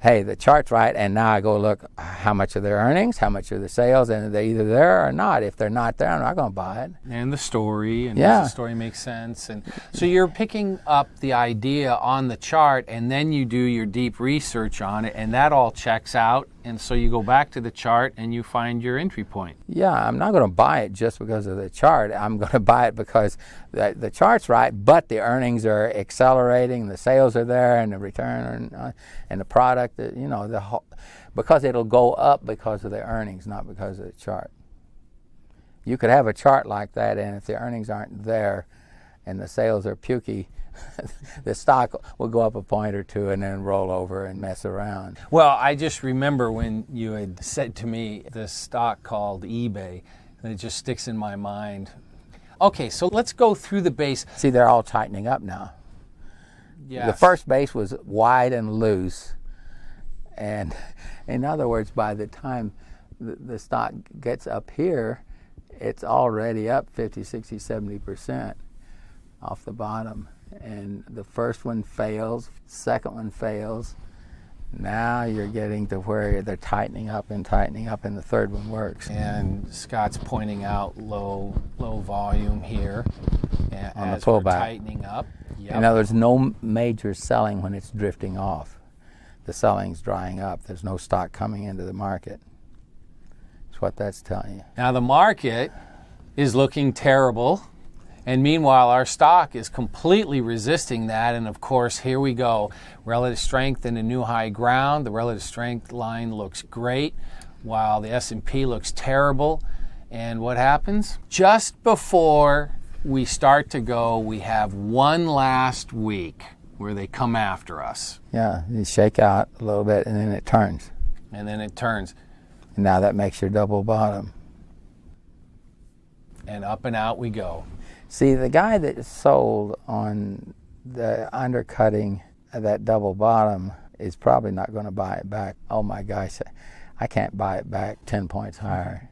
hey, the chart's right, and now I go look how much are their earnings, how much are the sales, and are they either there or not. If they're not there, I'm not going to buy it. And the story, and Yeah. does the story make sense? And so you're picking up the idea on the chart, and then you do your deep research on it, and that all checks out. And so you go back to the chart and you find your entry point. Yeah, I'm not going to buy it just because of the chart. I'm going to buy it because the chart's right, but the earnings are accelerating, the sales are there, and the return and the product, because it'll go up because of the earnings, not because of the chart. You could have a chart like that, and if the earnings aren't there and the sales are pukey, the stock will go up a point or two and then roll over and mess around. Well, I just remember when you had said to me this stock called eBay, and it just sticks in my mind. Okay, so let's go through the base. See, they're all tightening up now. Yes. The first base was wide and loose. And in other words, by the time the stock gets up here, it's already up 50, 60, 70% off the bottom. And the first one fails, second one fails. Now you're getting to where they're tightening up, and the third one works. And Scott's pointing out low volume here On the as we're pullback. tightening up. Yep. In other words, no major selling when it's drifting off. The selling's drying up. There's no stock coming into the market. That's what that's telling you. Now the market is looking terrible. And meanwhile, our stock is completely resisting that. And of course, here we go. Relative strength in a new high ground. The relative strength line looks great, while the S&P looks terrible. And what happens? Just before we start to go, we have one last week where they come after us. Yeah, you shake out a little bit, and then it turns. And then it turns. And now that makes your double bottom. And up and out we go. See, the guy that sold on the undercutting of that double bottom is probably not going to buy it back. Oh my gosh, I can't buy it back 10 points higher.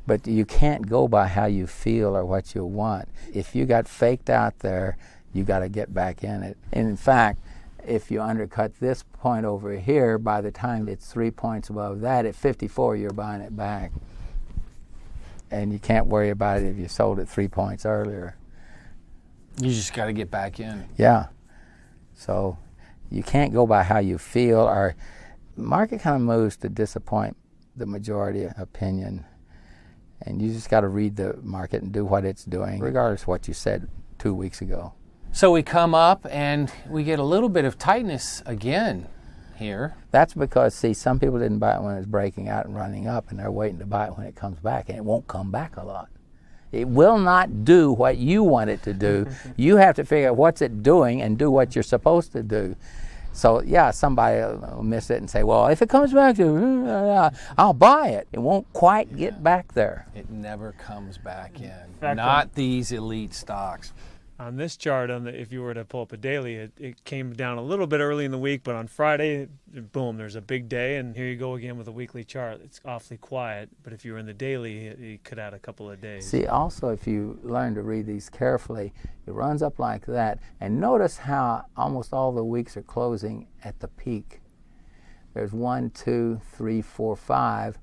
But you can't go by how you feel or what you want. If you got faked out there, you got to get back in it. And in fact, if you undercut this point over here, by the time it's 3 points above that, at 54, you're buying it back. And you can't worry about it if you sold it 3 points earlier. You just got to get back in. Yeah. So you can't go by how you feel, or the market kind of moves to disappoint the majority opinion. And you just got to read the market and do what it's doing, regardless of what you said 2 weeks ago. So we come up and we get a little bit of tightness again here. That's because, see, some people didn't buy it when it was breaking out and running up, and they're waiting to buy it when it comes back, and it won't come back a lot. It will not do what you want it to do. You have to figure out what's it doing and do what you're supposed to do. So, yeah, somebody will miss it and say, well, if it comes back to, I'll buy it. It won't quite get back there. It never comes back in. Back Not these elite stocks. On this chart, if you were to pull up a daily, it came down a little bit early in the week, but on Friday, boom, there's a big day, and here you go again with a weekly chart. It's awfully quiet, but if you were in the daily, it could add a couple of days. See, also, if you learn to read these carefully, it runs up like that, and notice how almost all the weeks are closing at the peak. There's 1, 2, 3, 4, 5.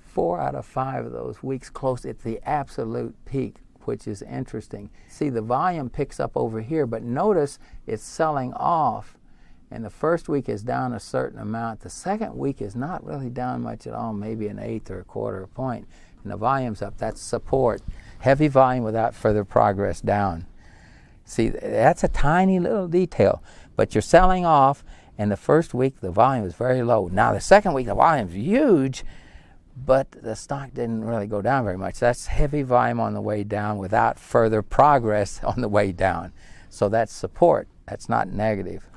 4 out of 5 of those weeks close at the absolute peak, which is interesting. See, the volume picks up over here, but notice it's selling off, and the first week is down a certain amount. The second week is not really down much at all, maybe an eighth or a quarter point, and the volume's up. That's support. Heavy volume without further progress down. See, that's a tiny little detail, but you're selling off, and the first week the volume is very low. Now the second week the volume's huge, but the stock didn't really go down very much. That's heavy volume on the way down without further progress on the way down. So that's support. That's not negative.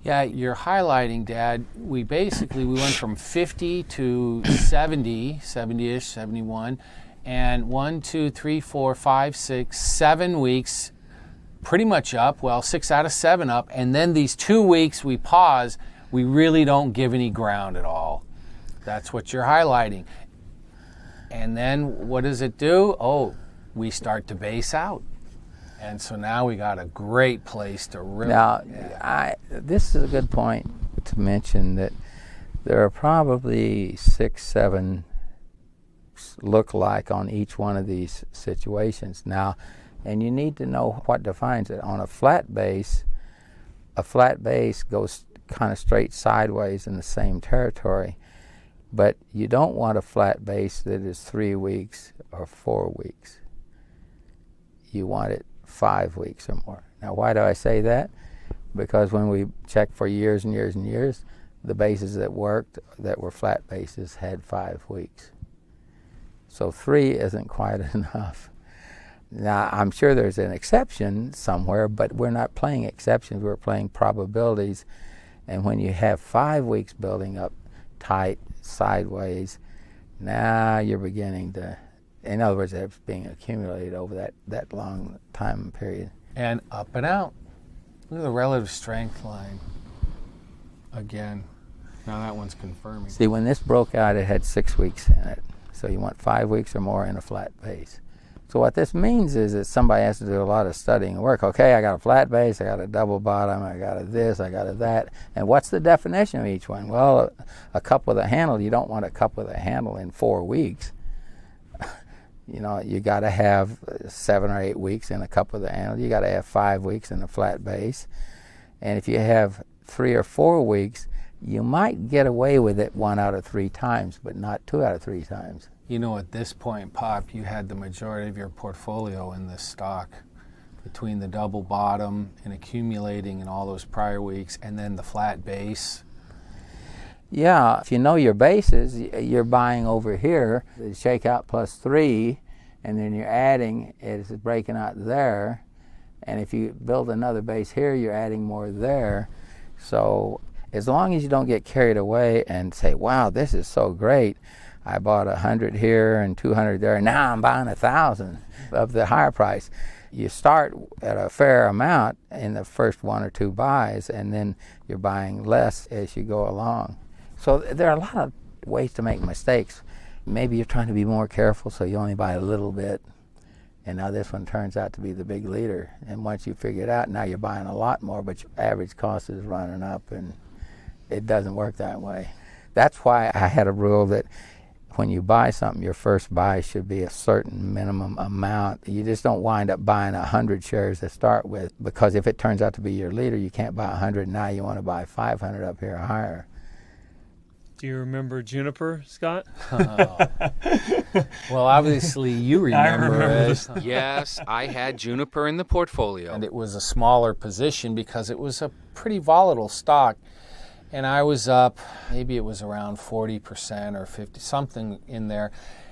Yeah, you're highlighting, Dad. We went from 50 to 70, 70-ish, 71, and 1, 2, 3, 4, 5, 6, 7 weeks pretty much up. Well, 6 out of 7 up. And then these 2 weeks we pause. We really don't give any ground at all. That's what you're highlighting. And then what does it do? Oh, we start to base out. And so now we got a great place to really... Now, this is a good point. to mention that there are probably 6, 7 look-alike on each one of these situations. Now, and you need to know what defines it. On a flat base goes kind of straight sideways in the same territory, but you don't want a flat base that is 3 weeks or 4 weeks. You want it 5 weeks or more. Now, why do I say that? Because when we check for years and years and years, the bases that worked that were flat bases had 5 weeks. So 3 isn't quite enough. Now, I'm sure there's an exception somewhere, but we're not playing exceptions, we're playing probabilities. And when you have 5 weeks building up tight, sideways, now you're beginning to, in other words, it's being accumulated over that long time period. And up and out. Look at the relative strength line. Again, now that one's confirming. See, when this broke out, it had 6 weeks in it. So you want 5 weeks or more in a flat base. So what this means is that somebody has to do a lot of studying and work. Okay, I got a flat base, I got a double bottom, I got a this, I got a that. And what's the definition of each one? Well, a cup with a handle, you don't want a cup with a handle in 4 weeks. You know, you got to have 7 or 8 weeks in a cup with a handle. You got to have 5 weeks in a flat base. And if you have 3 or 4 weeks, you might get away with it 1 out of 3 times, but not 2 out of 3 times. You know, at this point, Pop, you had the majority of your portfolio in this stock between the double bottom and accumulating in all those prior weeks and then the flat base. Yeah, if you know your bases, you're buying over here, the shakeout plus 3, and then you're adding, it's breaking out there. And if you build another base here, you're adding more there. So as long as you don't get carried away and say, wow, this is so great. I bought 100 here and 200 there, and now I'm buying 1,000 of the higher price. You start at a fair amount in the first 1 or 2 buys, and then you're buying less as you go along. So there are a lot of ways to make mistakes. Maybe you're trying to be more careful, so you only buy a little bit, and now this one turns out to be the big leader. And once you figure it out, now you're buying a lot more, but your average cost is running up, and it doesn't work that way. That's why I had a rule that when you buy something, your first buy should be a certain minimum amount. You just don't wind up buying 100 shares to start with, because if it turns out to be your leader, you can't buy 100, now you want to buy 500 up here or higher. Do you remember Juniper, Scott? Well, obviously you remember it. Yes, I had Juniper in the portfolio. And it was a smaller position because it was a pretty volatile stock. And I was up, maybe it was around 40% or 50, something in there.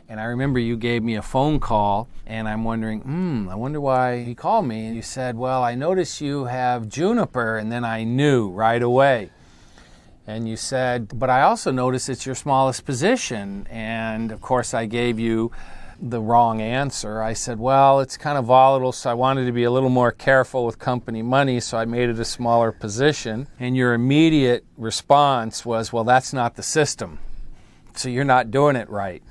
And I remember you gave me a phone call, and I'm wondering, I wonder why he called me. And you said, well, I noticed you have Juniper, and then I knew right away. And you said, but I also noticed it's your smallest position. And of course, I gave you the wrong answer. I said, well, it's kind of volatile, so I wanted to be a little more careful with company money, so I made it a smaller position. And your immediate response was, well, that's not the system. So you're not doing it right.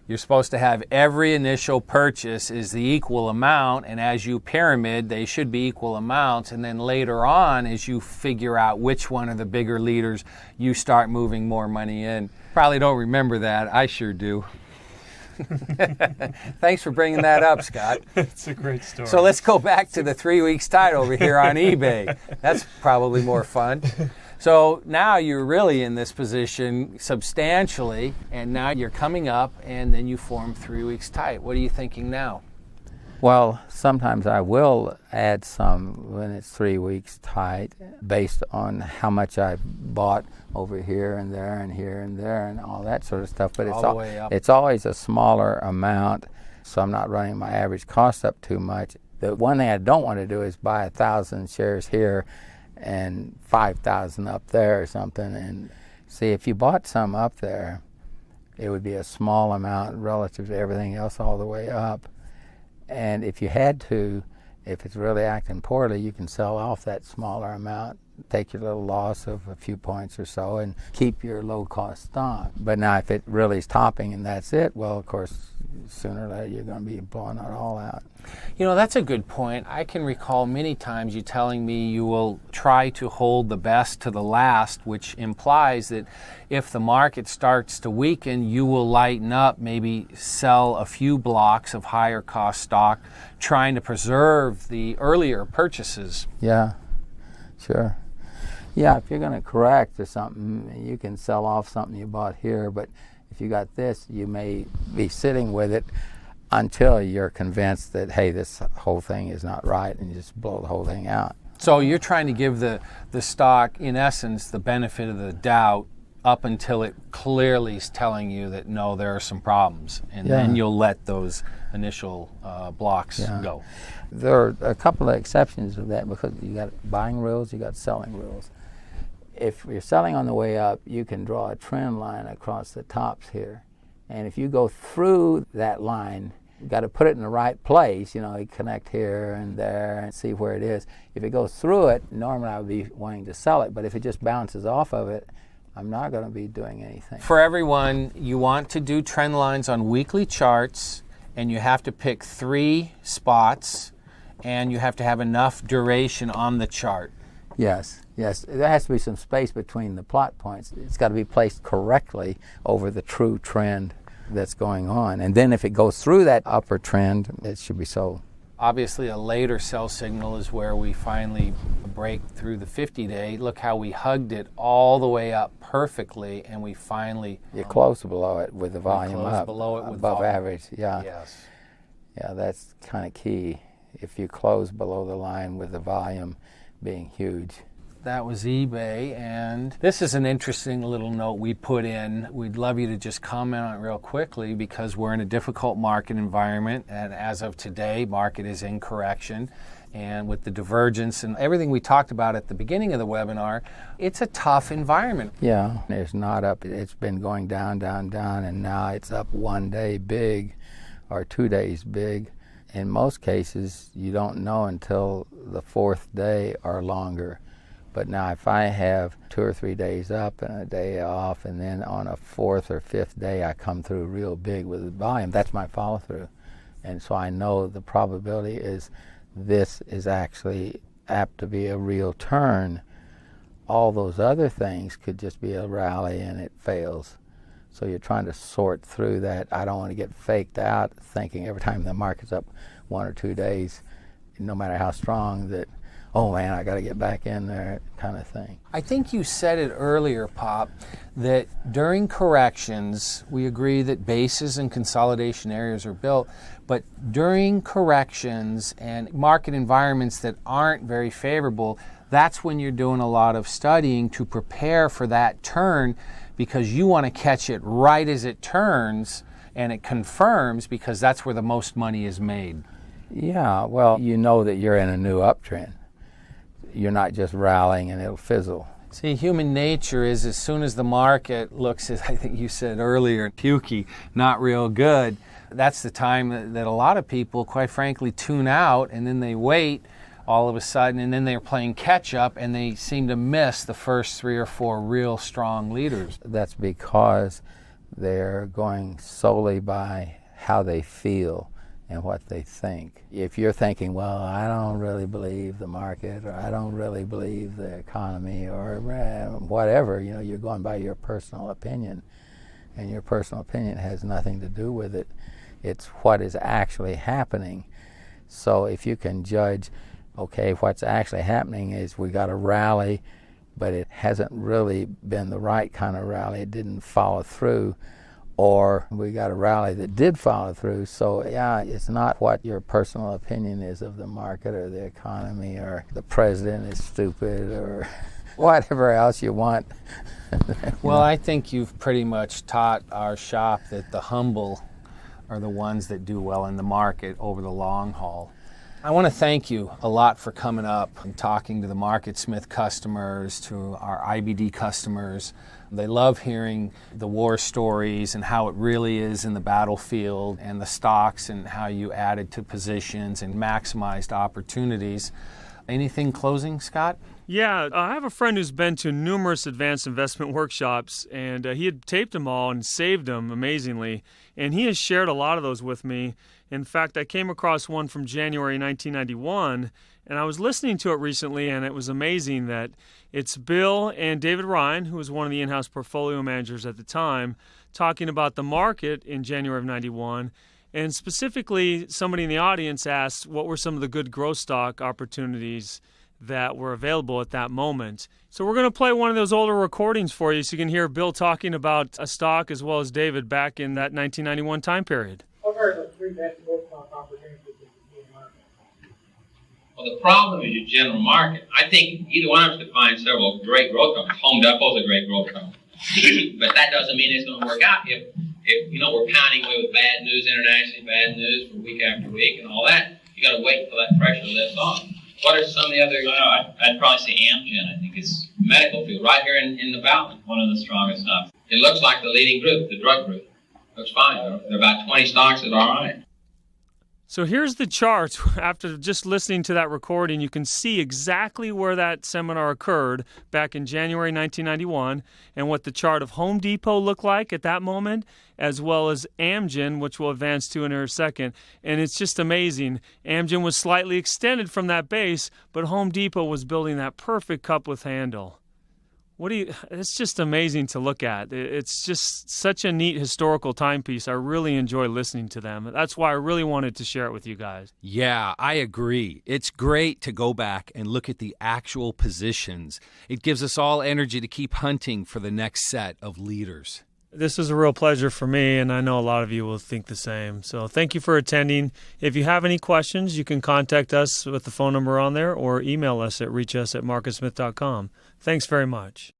You're supposed to have every initial purchase is the equal amount, and as you pyramid, they should be equal amounts, and then later on, as you figure out which one are the bigger leaders, you start moving more money in. Probably don't remember that. I sure do. Thanks for bringing that up, Scott. It's a great story. So let's go back to the 3 weeks tied over here on eBay. That's probably more fun. So now you're really in this position substantially, and now you're coming up, and then you form 3 weeks tight. What are you thinking now? Well, sometimes I will add some when it's 3 weeks tight based on how much I've bought over here and there and here and there and all that sort of stuff. But it's always a smaller amount, so I'm not running my average cost up too much. The one thing I don't want to do is buy 1,000 shares here and 5,000 up there or something. And see, if you bought some up there, it would be a small amount relative to everything else all the way up. And if you had to, if it's really acting poorly, you can sell off that smaller amount take your little loss of a few points or so and keep your low-cost stock. But now if it really is topping and that's it, well, of course, sooner or later you're going to be blowing it all out. You know, that's a good point. I can recall many times you telling me you will try to hold the best to the last, which implies that if the market starts to weaken, you will lighten up, maybe sell a few blocks of higher cost stock, trying to preserve the earlier purchases. Yeah, sure. Yeah, if you're going to correct or something, you can sell off something you bought here, but if you got this, you may be sitting with it until you're convinced that, hey, this whole thing is not right, and you just blow the whole thing out. So you're trying to give the stock, in essence, the benefit of the doubt up until it clearly is telling you that, no, there are some problems, and then you'll let those initial blocks go. There are a couple of exceptions of that because you got buying rules, you got selling rules. If you're selling on the way up, you can draw a trend line across the tops here. And if you go through that line, you've got to put it in the right place. You know, you connect here and there and see where it is. If it goes through it, normally I would be wanting to sell it. But if it just bounces off of it, I'm not going to be doing anything. For everyone, you want to do trend lines on weekly charts, and you have to pick 3 spots, and you have to have enough duration on the chart. Yes. There has to be some space between the plot points. It's got to be placed correctly over the true trend that's going on. And then if it goes through that upper trend, it should be sold. Obviously, a later sell signal is where we finally break through the 50-day. Look how we hugged it all the way up perfectly, and we finally... You're close below it with the volume up. Below it with above volume. average, yeah. Yes. Yeah, that's kind of key. If you close below the line with the volume being huge. That was eBay, and this is an interesting little note we put in. We'd love you to just comment on it real quickly because we're in a difficult market environment, and as of today, market is in correction. And with the divergence and everything we talked about at the beginning of the webinar, it's a tough environment. Yeah, it's not up. It's been going down, and now it's up one day big or 2 days big. In most cases, you don't know until the 4th day or longer. But now if I have 2 or 3 days up and a day off, and then on a 4th or 5th day I come through real big with the volume, that's my follow-through. And so I know the probability is this is actually apt to be a real turn. All those other things could just be a rally and it fails. So you're trying to sort through that. I don't want to get faked out thinking every time the market's up 1 or 2 days, no matter how strong, that, oh man, I got to get back in there kind of thing. I think you said it earlier, Pop, that during corrections, we agree that bases and consolidation areas are built, but during corrections and market environments that aren't very favorable, that's when you're doing a lot of studying to prepare for that turn, because you want to catch it right as it turns and it confirms, because that's where the most money is made. Yeah, well, you know that you're in a new uptrend. You're not just rallying and it'll fizzle. See, human nature is as soon as the market looks, as I think you said earlier, pukey, not real good, that's the time that a lot of people, quite frankly, tune out, and then they wait all of a sudden, and then they're playing catch up, and they seem to miss the first 3 or 4 real strong leaders. That's because they're going solely by how they feel and what they think. If you're thinking, well, I don't really believe the market, or I don't really believe the economy, or whatever, you know, you're going by your personal opinion, and your personal opinion has nothing to do with it. It's what is actually happening. So if you can judge, okay, what's actually happening is we got a rally, but it hasn't really been the right kind of rally. It didn't follow through. Or we got a rally that did follow through. So yeah, it's not what your personal opinion is of the market or the economy or the president is stupid or whatever else you want. Well, I think you've pretty much taught our shop that the humble are the ones that do well in the market over the long haul. I want to thank you a lot for coming up and talking to the MarketSmith customers, to our IBD customers. They love hearing the war stories and how it really is in the battlefield, and the stocks and how you added to positions and maximized opportunities. Anything closing, Scott? Yeah, I have a friend who's been to numerous advanced investment workshops, and he had taped them all and saved them amazingly, and he has shared a lot of those with me. In fact, I came across one from January 1991, and I was listening to it recently, and it was amazing that it's Bill and David Ryan, who was one of the in-house portfolio managers at the time, talking about the market in January of 91. And specifically, somebody in the audience asked what were some of the good growth stock opportunities that were available at that moment. So we're going to play one of those older recordings for you so you can hear Bill talking about a stock as well as David back in that 1991 time period. What are the three best growth stock opportunities in the market? Well, the problem is your general market. I think either one of us could find several great growth companies. Home Depot is a great growth company. But that doesn't mean it's going to work out if we're pounding away with bad news internationally, bad news for week after week and all that. You got to wait until that pressure lifts off. What are some of the other? I'd probably say Amgen. I think it's medical field right here in the Valley. one of the strongest stocks. It looks like the leading group, the drug group. Looks fine. There are about 20 stocks that are all right. So here's the chart. After just listening to that recording, you can see exactly where that seminar occurred back in January 1991 and what the chart of Home Depot looked like at that moment, as well as Amgen, which we'll advance to in a second. And it's just amazing. Amgen was slightly extended from that base, but Home Depot was building that perfect cup with handle. It's just amazing to look at. It's just such a neat historical timepiece. I really enjoy listening to them. That's why I really wanted to share it with you guys. Yeah, I agree. It's great to go back and look at the actual positions. It gives us all energy to keep hunting for the next set of leaders. This is a real pleasure for me, and I know a lot of you will think the same. So thank you for attending. If you have any questions, you can contact us with the phone number on there or email us at reachus@marcusmith.com. Thanks very much.